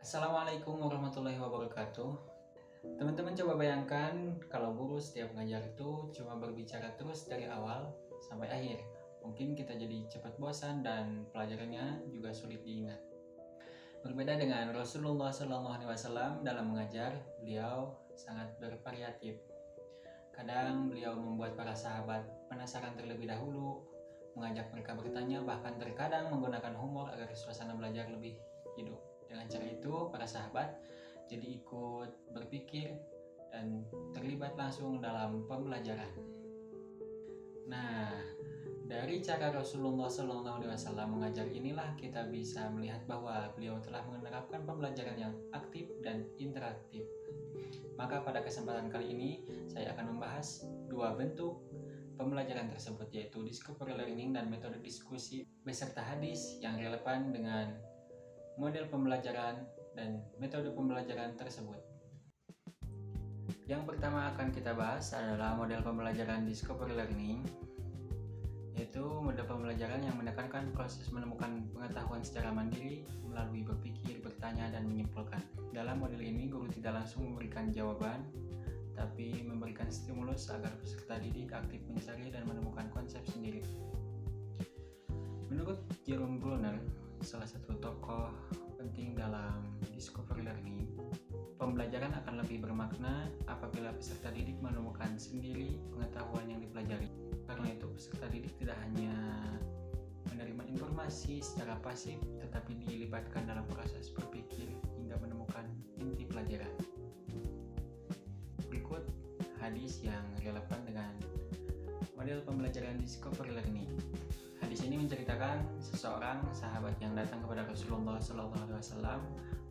Assalamualaikum warahmatullahi wabarakatuh. Teman-teman coba bayangkan kalau guru setiap ngajar itu cuma berbicara terus dari awal sampai akhir. Mungkin kita jadi cepat bosan dan pelajarannya juga sulit diingat. Berbeda dengan Rasulullah SAW dalam mengajar, beliau sangat bervariatif. Kadang beliau membuat para sahabat penasaran terlebih dahulu, mengajak mereka bertanya, bahkan terkadang menggunakan humor agar suasana belajar lebih hidup. Dengan cara itu, para sahabat jadi ikut berpikir dan terlibat langsung dalam pembelajaran. Nah, dari cara Rasulullah SAW mengajar inilah kita bisa melihat bahwa beliau telah menerapkan pembelajaran yang aktif dan interaktif. Maka pada kesempatan kali ini saya akan membahas dua bentuk pembelajaran tersebut, yaitu discovery learning dan metode diskusi beserta hadis yang relevan dengan model pembelajaran dan metode pembelajaran tersebut. Yang pertama akan kita bahas adalah model pembelajaran discovery learning, yaitu model pembelajaran yang menekankan proses menemukan pengetahuan secara mandiri melalui berpikir, bertanya, dan menyimpulkan. Dalam model ini, guru tidak langsung memberikan jawaban, tapi memberikan stimulus agar peserta didik aktif mencari dan menemukan konsep sendiri. Menurut Jerome Bruner, salah satu tokoh penting dalam discovery learning, pembelajaran akan lebih bermakna apabila peserta didik menemukan sendiri pengetahuan yang dipelajari. Karena itu, peserta didik tidak hanya menerima informasi secara pasif, tetapi dilibatkan dalam proses berpikir hingga menemukan inti pelajaran. Berikut hadis yang relevan dengan model pembelajaran discovery learning. Hadis ini menceritakan seseorang sahabat yang datang kepada Rasulullah SAW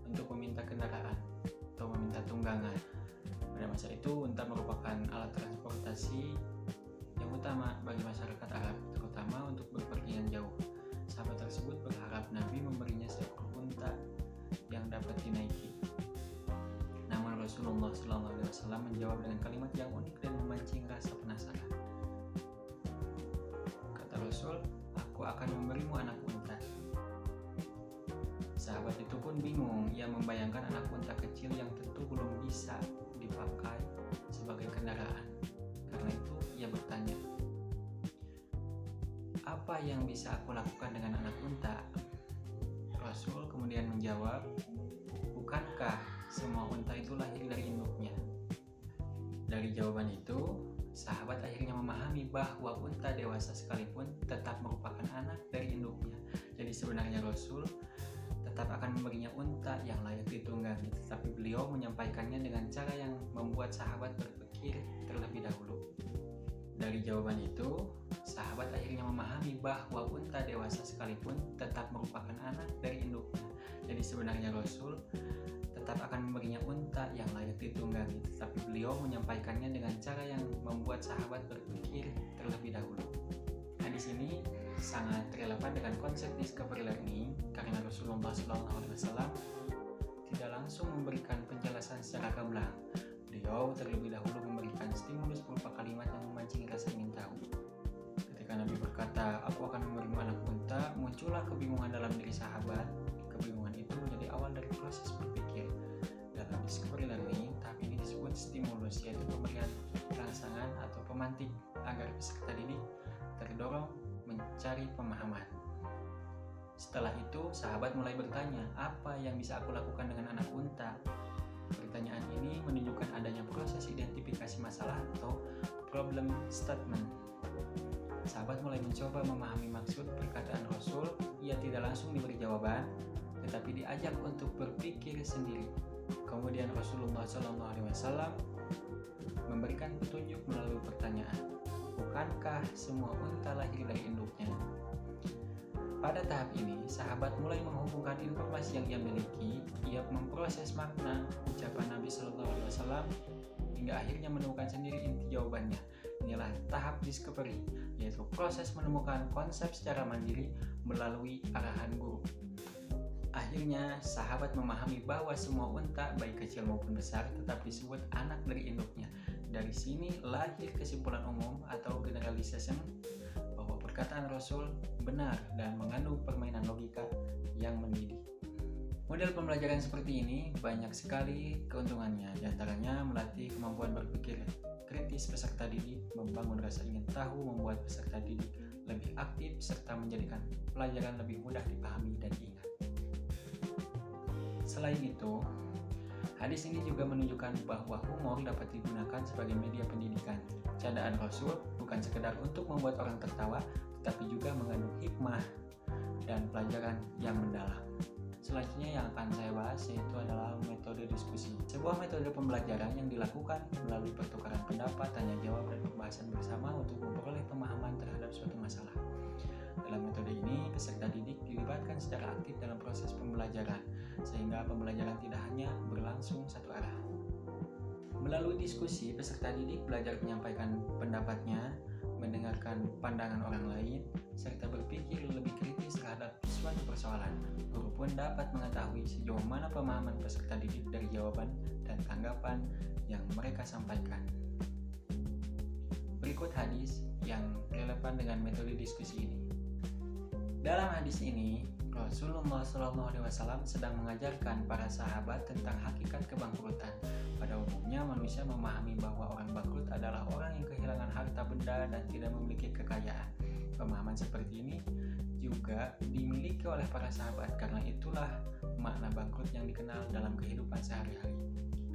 untuk meminta kendaraan atau meminta tunggangan. Pada masa itu, unta merupakan alat transportasi yang utama bagi masyarakat Arab, terutama untuk berpergian jauh. Sahabat tersebut berharap Nabi memberinya seekor unta yang dapat dinaiki. Namun Rasulullah SAW menjawab dengan kalimat yang unik dan memancing rasa penasaran. Kata Rasul, "Aku akan memberimu anak unta." Sahabat itu pun bingung. Ia membayangkan anak unta kecil yang tentu belum bisa dipakai sebagai kendaraan. Karena itu ia bertanya, "Apa yang bisa aku lakukan dengan anak unta?" Rasul kemudian menjawab, "Bukankah semua unta itu lahir dari induknya?" Dari jawaban itu, sahabat akhirnya memahami bahwa unta dewasa sekalipun tetap merupakan anak dari induknya. Jadi sebenarnya Rasul tetap akan memberinya unta yang layak ditunggangi, tetapi beliau menyampaikannya dengan cara yang membuat sahabat berpikir terlebih dahulu. Dari jawaban itu, sahabat akhirnya memahami bahwa unta dewasa sekalipun tetap merupakan anak dari induknya. Jadi sebenarnya Rasul tetap akan memberinya unta yang layak ditunggangi, tetapi beliau menyampaikannya dengan cara yang membuat sahabat berpikir terlebih dahulu. Hadis ini sangat relevan dengan konsep discovery learning karena Rasulullah SAW tidak langsung memberikan penjelasan secara gamblang. Beliau terlebih dahulu memberikan stimulus berupa kalimat yang memancing rasa ingin tahu. Ketika Nabi berkata, "Aku akan memberimu anak unta," muncullah kebingungan dalam diri sahabat. Kebingungan itu menjadi awal dari proses berpikir. Dalam discovery learning, tahap ini disebut stimulus, yaitu pemberian rangsangan atau pemantik agar peserta didik terdorong mencari pemahaman. Setelah itu, sahabat mulai bertanya, "Apa yang bisa aku lakukan dengan anak unta?" Pertanyaan ini menunjukkan adanya proses identifikasi masalah atau problem statement. Sahabat mulai mencoba memahami maksud perkataan Rasul. Ia tidak langsung diberi jawaban, tetapi diajak untuk berpikir sendiri. Kemudian Rasulullah SAW memberikan petunjuk melalui pertanyaan, "Bukankah semua unta lahir dari induknya?" Pada tahap ini, sahabat mulai menghubungkan informasi yang ia miliki. Ia memproses makna ucapan Nabi SAW hingga akhirnya menemukan sendiri inti jawabannya. Inilah tahap discovery, yaitu proses menemukan konsep secara mandiri melalui arahan guru. Akhirnya, sahabat memahami bahwa semua unta, baik kecil maupun besar, tetap disebut anak dari induknya. Dari sini lahir kesimpulan umum atau generalization bahwa perkataan Rasul benar dan mengandung permainan logika yang mendidik. Model pembelajaran seperti ini banyak sekali keuntungannya, diantaranya melatih kemampuan berpikir kritis peserta didik, membangun rasa ingin tahu, membuat peserta didik lebih aktif, serta menjadikan pelajaran lebih mudah dipahami dan diingat. Selain itu, hadis ini juga menunjukkan bahwa humor dapat digunakan sebagai media pendidikan. Candaan Rasul bukan sekedar untuk membuat orang tertawa, tetapi juga mengandung hikmah dan pelajaran yang mendalam. Selanjutnya yang akan saya bahas yaitu adalah metode diskusi. Sebuah metode pembelajaran yang dilakukan melalui pertukaran pendapat, tanya jawab, dan pembahasan bersama untuk memperoleh pemahaman terhadap suatu masalah. Dalam metode ini, peserta didik dilibatkan secara aktif dalam proses pembelajaran, sehingga pembelajaran tidak hanya berlangsung satu arah. Melalui diskusi, peserta didik belajar menyampaikan pendapatnya, mendengarkan pandangan orang lain, serta berpikir lebih kritis terhadap suatu persoalan. Guru pun dapat mengetahui sejauh mana pemahaman peserta didik dari jawaban dan tanggapan yang mereka sampaikan. Berikut hadis yang relevan dengan metode diskusi ini. Dalam hadis ini, Rasulullah SAW sedang mengajarkan para sahabat tentang hakikat kebangkrutan. Pada umumnya, manusia memahami bahwa orang bangkrut adalah orang yang kehilangan harta benda dan tidak memiliki kekayaan. Pemahaman seperti ini juga dimiliki oleh para sahabat, karena itulah makna bangkrut yang dikenal dalam kehidupan sehari-hari.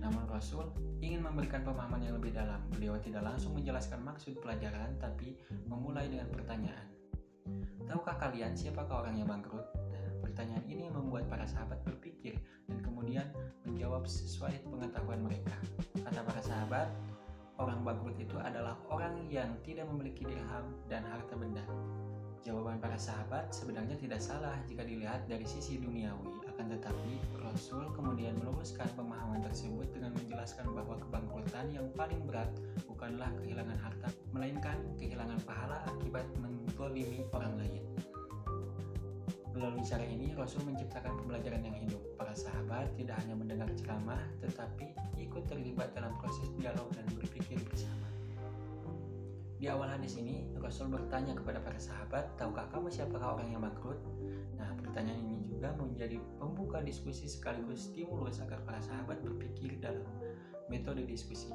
Namun Rasul ingin memberikan pemahaman yang lebih dalam. Beliau tidak langsung menjelaskan maksud pelajaran, tapi memulai dengan pertanyaan. Tahukah kalian siapakah orang yang bangkrut? Pertanyaan ini membuat para sahabat berpikir dan kemudian menjawab sesuai pengetahuan mereka. Kata para sahabat, orang bangkrut itu adalah orang yang tidak memiliki dirham dan harta benda. Jawaban para sahabat sebenarnya tidak salah jika dilihat dari sisi duniawi, akan tetapi Rasul kemudian meluruskan pemahaman tersebut dengan menjelaskan bahwa kebangkrutan yang paling berat bukanlah kehilangan harta, melainkan kehilangan pahala akibat menzalimi orang lain. Melalui cara ini, Rasul menciptakan pembelajaran yang hidup. Para sahabat tidak hanya mendengar ceramah, tetapi ikut terlibat dalam proses dialog dan berpikir bersama. Di awal hadis ini, Rasul bertanya kepada para sahabat, tahukah kamu siapakah orang yang bangkrut? Nah, pertanyaan ini juga menjadi pembuka diskusi sekaligus stimulus agar para sahabat berpikir dalam metode diskusi.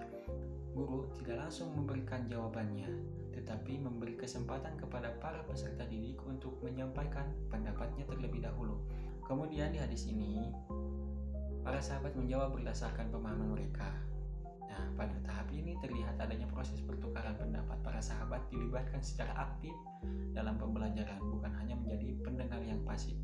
Guru tidak langsung memberikan jawabannya, tetapi memberi kesempatan kepada para peserta didik untuk menyampaikan pendapatnya terlebih dahulu. Kemudian di hadis ini, para sahabat menjawab berdasarkan pemahaman mereka. Nah, pada tahap ini terlihat adanya proses pertukaran pendapat. Para sahabat dilibatkan secara aktif dalam pembelajaran, bukan hanya menjadi pendengar yang pasif.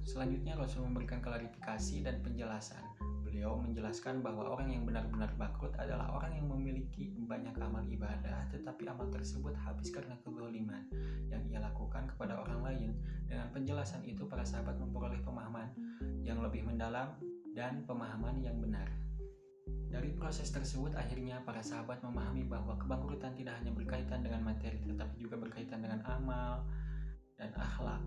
Selanjutnya, Rasul memberikan klarifikasi dan penjelasan. Beliau menjelaskan bahwa orang yang benar-benar bangkrut adalah orang yang memiliki banyak amal ibadah, tetapi amal tersebut habis karena kezaliman yang ia lakukan kepada orang lain. Dengan penjelasan itu, para sahabat memperoleh pemahaman yang lebih mendalam dan pemahaman yang benar. Dari proses tersebut, akhirnya para sahabat memahami bahwa kebangkrutan tidak hanya berkaitan dengan materi, tetapi juga berkaitan dengan amal dan akhlak.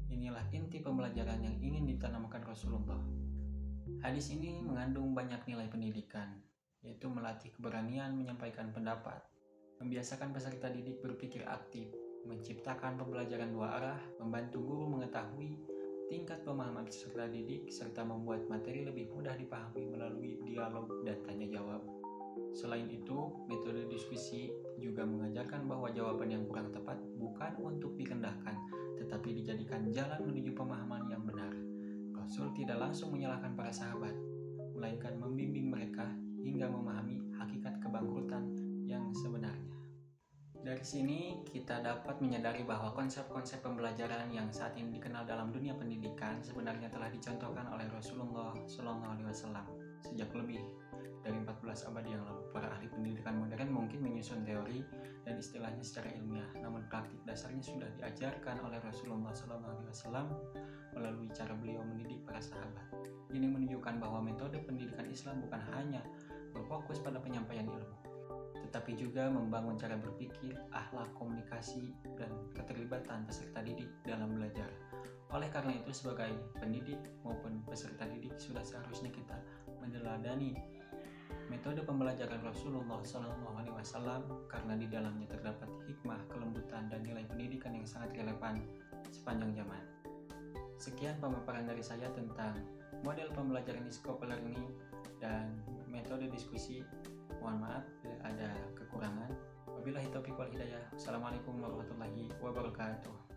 Inilah inti pembelajaran yang ingin ditanamkan Rasulullah. Hadis ini mengandung banyak nilai pendidikan, yaitu melatih keberanian menyampaikan pendapat, membiasakan peserta didik berpikir aktif, menciptakan pembelajaran dua arah, membantu guru mengetahui tingkat pemahaman peserta didik, serta membuat materi lebih mudah dipahami melalui dialog dan tanya jawab. Selain itu, metode diskusi juga mengajarkan bahwa jawaban yang kurang tepat bukan untuk direndahkan, tetapi dijadikan jalan menuju pemahaman yang benar. Rasul tidak langsung menyalahkan para sahabat, melainkan membimbing mereka hingga memahami hakikat kebangkrutan yang sebenarnya. Dari sini kita dapat menyadari bahwa konsep-konsep pembelajaran yang saat ini dikenal dalam dunia pendidikan sebenarnya telah dicontohkan oleh Rasulullah SAW sejak lebih dari 14 abad yang lalu. Para ahli pendidikan modern mungkin menyusun teori dan istilahnya secara ilmiah, namun praktik dasarnya sudah diajarkan oleh Rasulullah SAW melalui cara beliau mendidik para sahabat. Ini menunjukkan bahwa metode pendidikan Islam bukan hanya berfokus pada penyampaian ilmu, tetapi juga membangun cara berpikir, akhlak, komunikasi, dan keterlibatan peserta didik dalam belajar. Oleh karena itu, sebagai pendidik maupun peserta didik sudah seharusnya kita meneladani metode pembelajaran Rasulullah SAW karena di dalamnya terdapat hikmah, kelembutan, dan nilai pendidikan yang sangat relevan sepanjang zaman. Sekian pemaparan dari saya tentang model pembelajaran Discover Learning dan metode diskusi. Mohon maaf bila ada kekurangan. Wabillahi taufiq wal hidayah. Assalamualaikum warahmatullahi wabarakatuh.